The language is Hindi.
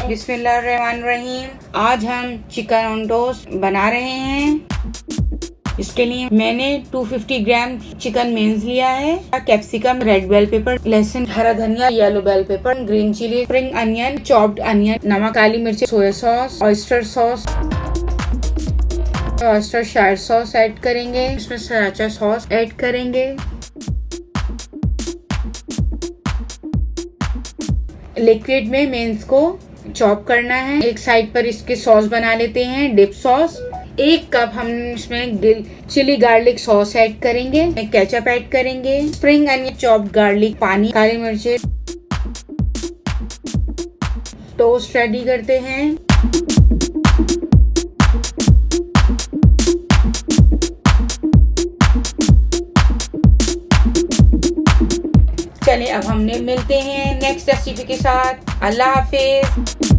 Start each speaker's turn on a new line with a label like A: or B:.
A: बिस्मिल्लाहिर्रहमानिर्रहीम। आज हम चिकन ऑन टोस्ट बना रहे हैं। इसके लिए मैंने 250 ग्राम चिकन मेन्स लिया है, कैप्सिकम, रेड बेल पेपर, लहसुन, हरा धनिया, yellow bell pepper, green chilli, spring onion, chopped onion, नमक, काली मिर्च, soya sauce, oyster sauce, worcestershire sauce add करेंगे। इसमें सराचा सॉस ऐड करेंगे। लिक्विड में मेन्स को चॉप करना है। एक साइड पर इसके सॉस बना लेते हैं, डिप सॉस। 1 कप हम इसमें चिली गार्लिक सॉस ऐड करेंगे, केचप ऐड करेंगे, स्प्रिंग अनियन, चॉप्ड गार्लिक, पानी, काली मिर्ची। टोस्ट रेडी करते हैं। चलिए अब हमने मिलते हैं नेक्स्ट रेसिपी के साथ। अल्लाह हाफिज।